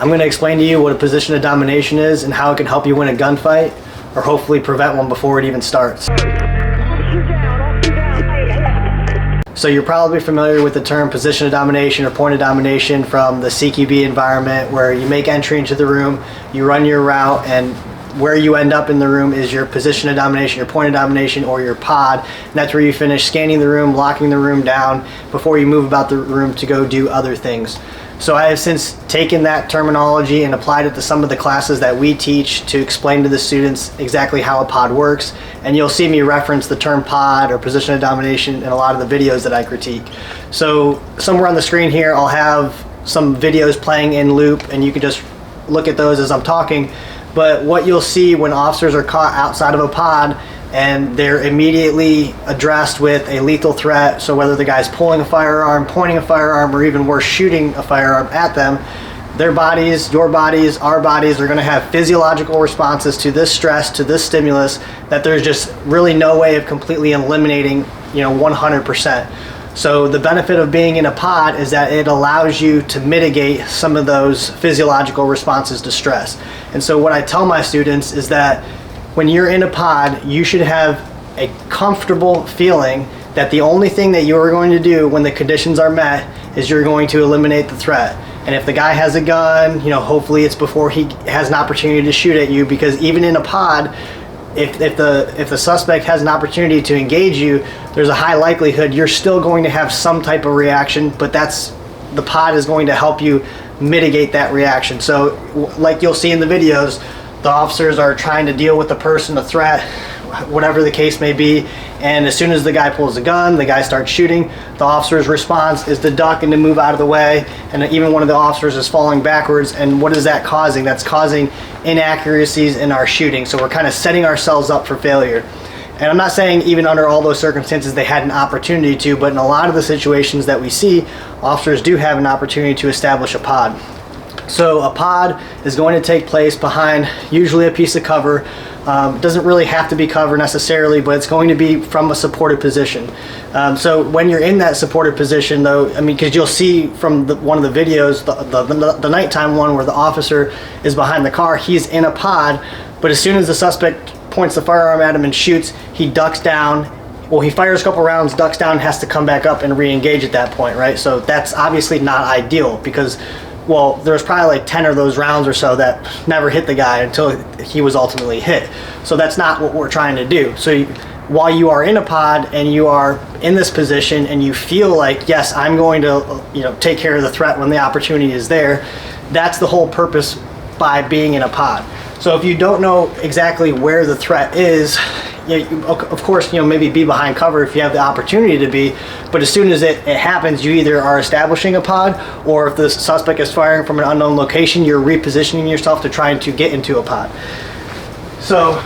I'm going to explain to you what a position of domination is and how it can help you win a gunfight, or hopefully prevent one before it even starts. So you're probably familiar with the term position of domination or point of domination from the CQB environment, where you make entry into the room, you run your route, and where you end up in the room is your position of domination, your point of domination, or your pod. And that's where you finish scanning the room, locking the room down before you move about the room to go do other things. So I have since taken that terminology and applied it to some of the classes that we teach to explain to the students exactly how a pod works. And you'll see me reference the term pod or position of domination in a lot of the videos that I critique. So somewhere on the screen here, I'll have some videos playing in loop, and you can just look at those as I'm talking. But what you'll see when officers are caught outside of a pod and they're immediately addressed with a lethal threat, so whether the guy's pulling a firearm, pointing a firearm, or even worse, shooting a firearm at them, their bodies, your bodies, our bodies are going to have physiological responses to this stress, to this stimulus, that there's just really no way of completely eliminating, 100%. So the benefit of being in a pod is that it allows you to mitigate some of those physiological responses to stress. And so what I tell my students is that when you're in a pod, you should have a comfortable feeling that the only thing that you're going to do when the conditions are met is you're going to eliminate the threat. And if the guy has a gun, hopefully it's before he has an opportunity to shoot at you, because even in a pod, if the suspect has an opportunity to engage you, there's a high likelihood you're still going to have some type of reaction, but the pod is going to help you mitigate that reaction. So like you'll see in the videos, the officers are trying to deal with the person, the threat, whatever the case may be, and as soon as the guy pulls a gun, the guy starts shooting, the officer's response is to duck and to move out of the way, and even one of the officers is falling backwards. And what is that causing? That's causing inaccuracies in our shooting. So we're kind of setting ourselves up for failure. And I'm not saying even under all those circumstances they had an opportunity to, but in a lot of the situations that we see, officers do have an opportunity to establish a pod. So a pod is going to take place behind usually a piece of cover. It doesn't really have to be cover necessarily, but it's going to be from a supported position. So when you're in that supported position, though, because you'll see from one of the videos, the nighttime one where the officer is behind the car, he's in a pod, but as soon as the suspect points the firearm at him and shoots, he ducks down. Well, he fires a couple rounds, ducks down, has to come back up and re-engage at that point, right? So that's obviously not ideal, because there's probably like 10 of those rounds or so that never hit the guy until he was ultimately hit. So that's not what we're trying to do. So while you are in a pod and you are in this position and you feel like, yes, I'm going to take care of the threat when the opportunity is there, that's the whole purpose by being in a pod. So if you don't know exactly where the threat is, of course, maybe be behind cover if you have the opportunity to be, but as soon as it happens, you either are establishing a pod, or if the suspect is firing from an unknown location, you're repositioning yourself to try to get into a pod. So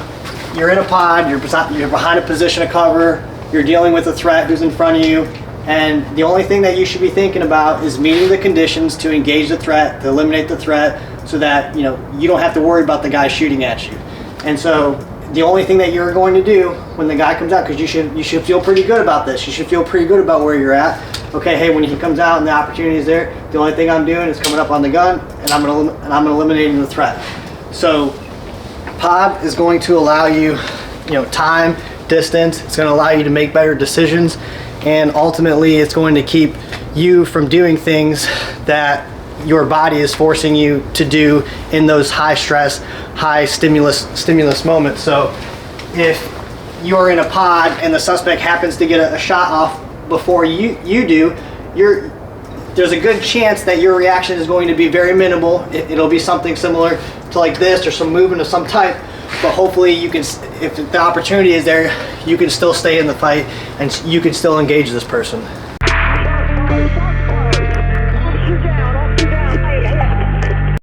you're in a pod, you're behind a position of cover, you're dealing with a threat who's in front of you, and the only thing that you should be thinking about is meeting the conditions to engage the threat, to eliminate the threat, so that you don't have to worry about the guy shooting at you. And so the only thing that you're going to do when the guy comes out, because you should feel pretty good about this, you should feel pretty good about where you're at. Okay, hey, when he comes out and the opportunity is there, the only thing I'm doing is coming up on the gun, and I'm eliminating the threat. So pod is going to allow you, time, distance. It's going to allow you to make better decisions, and ultimately it's going to keep you from doing things that your body is forcing you to do in those high stress, high stimulus moments. So if you're in a pod and the suspect happens to get a shot off before you do, there's a good chance that your reaction is going to be very minimal. It'll be something similar to like this, or some movement of some type, but hopefully you can, if the opportunity is there, you can still stay in the fight and you can still engage this person.